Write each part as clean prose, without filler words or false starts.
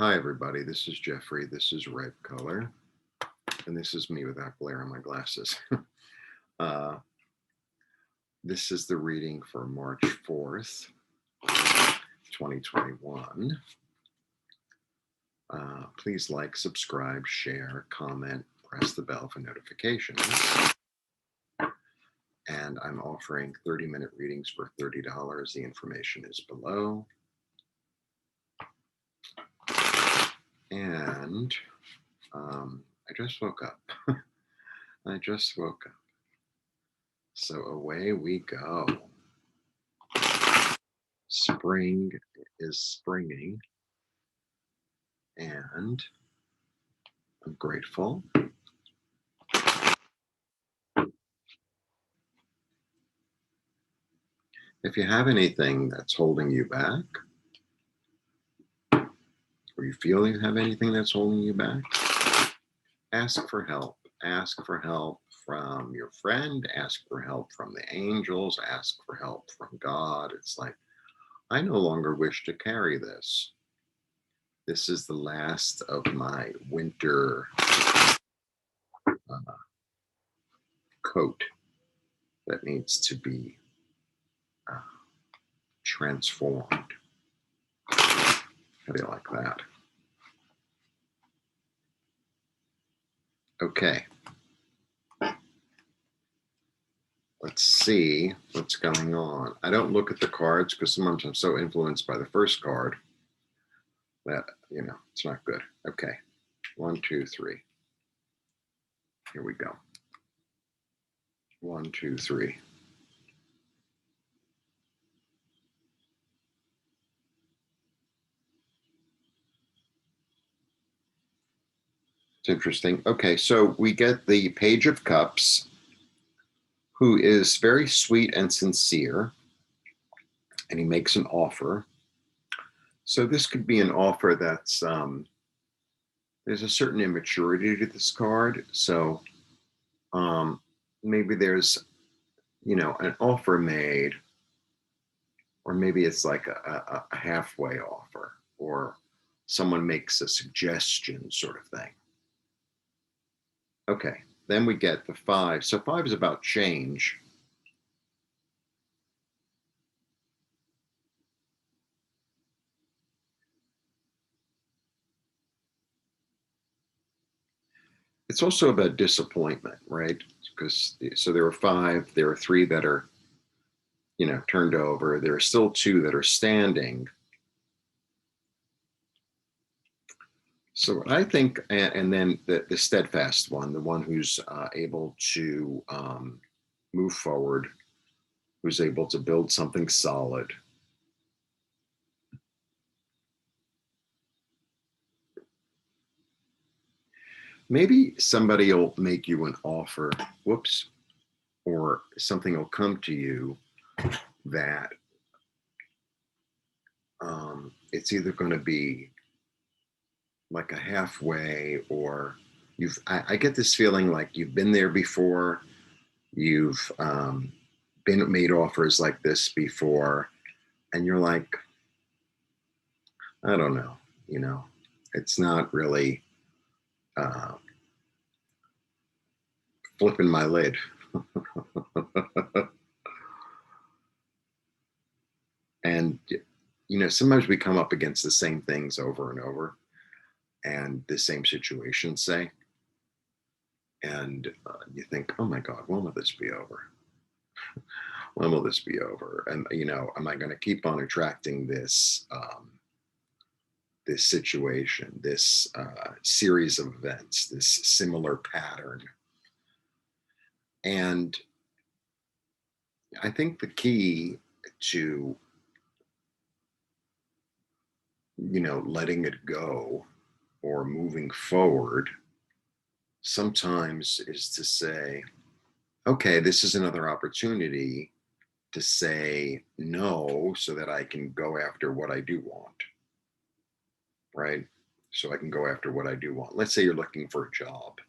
Hi, everybody. This is Jeffrey. This is red color. And this is me without glare on my glasses. uh, this is the reading for March 4th, 2021. Please like, subscribe, share, comment, press the bell for notifications. And I'm offering 30-minute readings for $30. The information is below. And I just woke up. I just woke up. So away we go. Spring is springing, and I'm grateful. If you have anything that's holding you back, or you feel you have anything that's holding you back, ask for help. Ask for help from your friend, ask for help from the angels, ask for help from God. It's like, I no longer wish to carry this. This is the last of my winter coat that needs to be transformed. How do you like that? Okay. Let's see what's going on. I don't look at the cards because sometimes I'm so influenced by the first card that, it's not good. Okay. 1, 2, 3. Here we go. 1, 2, 3. It's interesting. Okay, so we get the Page of Cups, who is very sweet and sincere, and he makes an offer. So this could be an offer that's, there's a certain immaturity to this card. So maybe there's, an offer made, or maybe it's like a halfway offer, or someone makes a suggestion sort of thing. Okay, then we get the 5. So 5 is about change. It's also about disappointment, right? Because so there are 5, there are 3 that are, turned over. There are still 2 that are standing. So I think, and then the steadfast one, the one who's able to move forward, who's able to build something solid. Maybe somebody will make you an offer, whoops, or something will come to you that it's either going to be like a halfway, or I get this feeling like you've been there before, you've been made offers like this before, and you're like, I don't know, it's not really flipping my lid. And, sometimes we come up against the same things over and over, and the same situations, say, and you think, oh my God, when will this be over? When will this be over? And, am I going to keep on attracting this, this situation, this series of events, this similar pattern? And I think the key to, letting it go or moving forward sometimes is to say, okay, this is another opportunity to say no so that I can go after what I do want, right? So I can go after what I do want. Let's say you're looking for a job,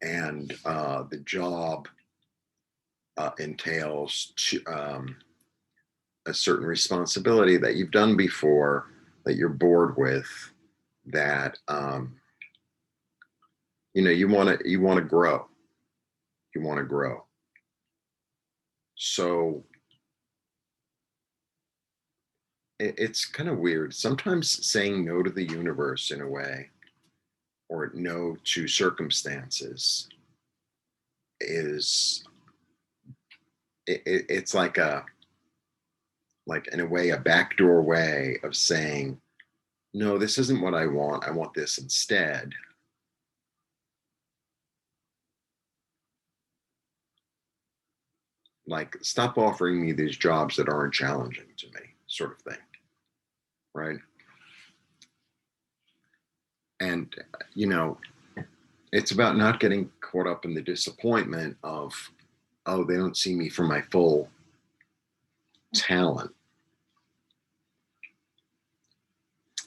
and the job entails a certain responsibility that you've done before, that you're bored with, that you want to grow. You want to grow. So it's kind of weird. Sometimes saying no to the universe in a way, or no to circumstances, is it's like in a way, a backdoor way of saying, no, this isn't what I want. I want this instead. Like, stop offering me these jobs that aren't challenging to me, sort of thing. Right. And, it's about not getting caught up in the disappointment of, oh, they don't see me for my full talent.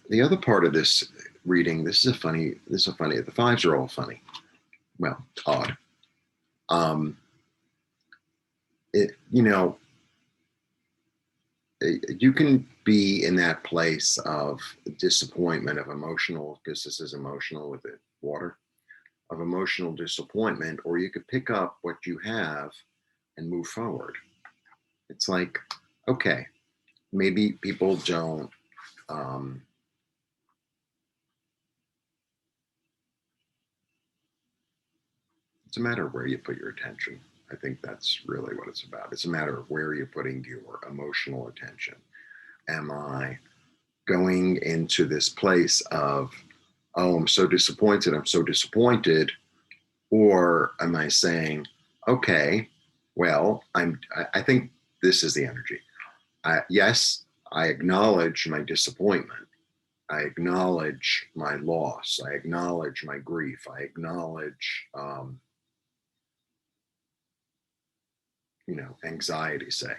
The other part of this reading, this is a funny, the fives are all funny. Well, odd. You can be in that place of disappointment, of emotional, because this is emotional with it, water, of emotional disappointment, or you could pick up what you have and move forward. It's like, okay, maybe people don't, it's a matter of where you put your attention. I think that's really what it's about. It's a matter of where you're putting your emotional attention. Am I going into this place of, oh, I'm so disappointed, or am I saying, okay, well, I think this is the energy. Yes, I acknowledge my disappointment. I acknowledge my loss. I acknowledge my grief. I acknowledge, anxiety, say.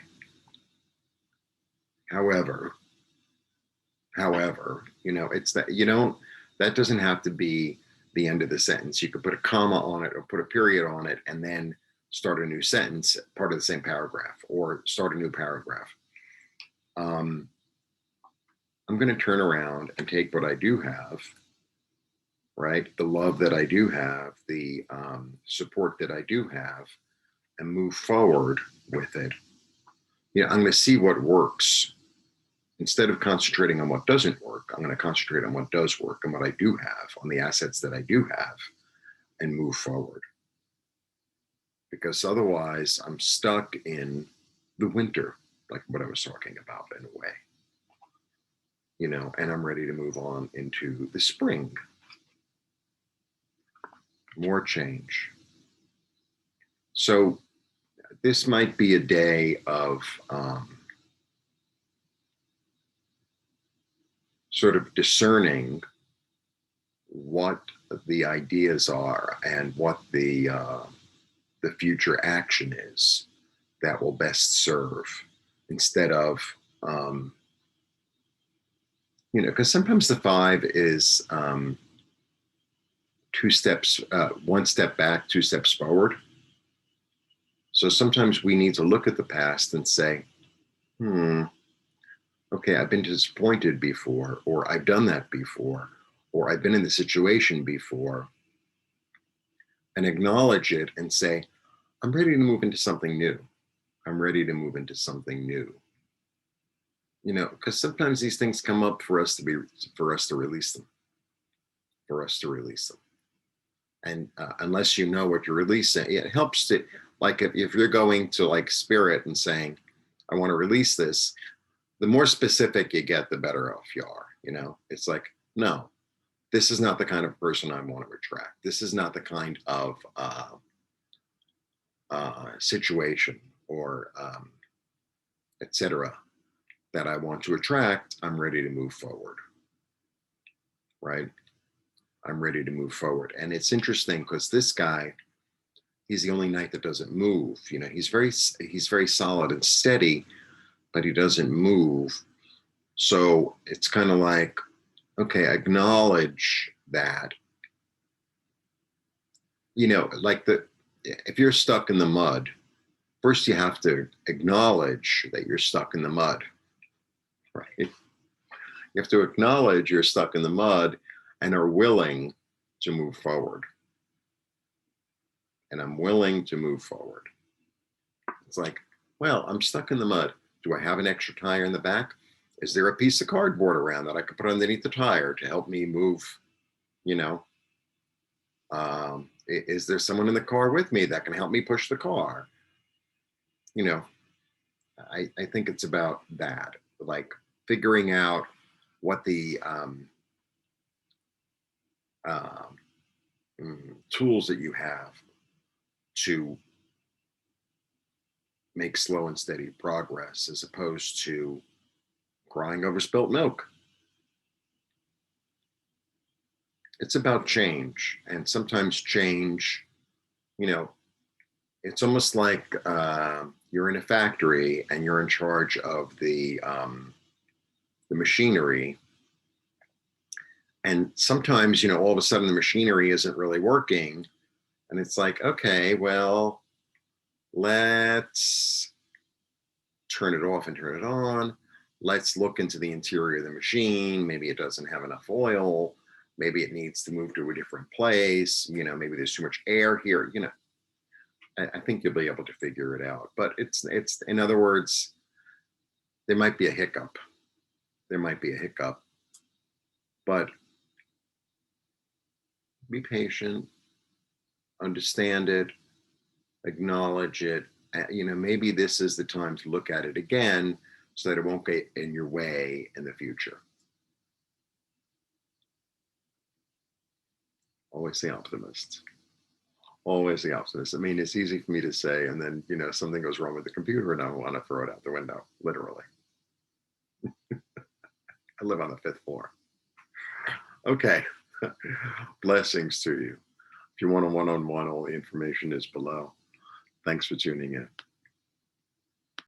However, it's that that doesn't have to be the end of the sentence. You could put a comma on it or put a period on it and then start a new sentence, part of the same paragraph, or start a new paragraph. I'm going to turn around and take what I do have, right? The love that I do have, the support that I do have, and move forward with it. I'm going to see what works. Instead of concentrating on what doesn't work, I'm going to concentrate on what does work and what I do have, on the assets that I do have, and move forward. Because otherwise, I'm stuck in the winter, like what I was talking about, in a way. And I'm ready to move on into the spring. More change. So this might be a day of sort of discerning what the ideas are and what the future action is that will best serve, instead of because sometimes the five is two steps, one step back, two steps forward. So sometimes we need to look at the past and say, okay, I've been disappointed before, or I've done that before, or I've been in the situation before, and acknowledge it and say, I'm ready to move into something new. I'm ready to move into something new. Because sometimes these things come up for us to release them. And unless you know what you're releasing, it helps to, like, if you're going to like spirit and saying, I want to release this, the more specific you get, the better off you are. It's like, no, this is not the kind of person I want to attract. This is not the kind of situation or etc. that I want to attract. I'm ready to move forward. Right? I'm ready to move forward. And it's interesting because this guy, he's the only knight that doesn't move. He's very solid and steady, but he doesn't move. So it's kind of like, okay, acknowledge that, like if you're stuck in the mud, first you have to acknowledge that you're stuck in the mud, right? You have to acknowledge you're stuck in the mud and are willing to move forward. And I'm willing to move forward. It's like, well, I'm stuck in the mud. Do I have an extra tire in the back? Is there a piece of cardboard around that I could put underneath the tire to help me move, you know? Is there someone in the car with me that can help me push the car? You know, I think it's about that, like figuring out what the tools that you have to make slow and steady progress as opposed to crying over spilt milk. It's about change, and sometimes change, you know, it's almost like you're in a factory and you're in charge of the machinery. And sometimes, you know, all of a sudden the machinery isn't really working. And it's like, okay, well, let's turn it off and turn it on. Let's look into the interior of the machine. Maybe it doesn't have enough oil. Maybe it needs to move to a different place. You know, maybe there's too much air here. You know, I think you'll be able to figure it out. But it's in other words, there might be a hiccup. There might be a hiccup. But be patient, understand it, acknowledge it. You know, maybe this is the time to look at it again so that it won't get in your way in the future. Always the optimist. Always the optimist. I mean, it's easy for me to say, and then, you know, something goes wrong with the computer and I want to throw it out the window, literally. I live on the 5th floor. Okay. Blessings to you. If you want a one-on-one, all the information is below. Thanks for tuning in.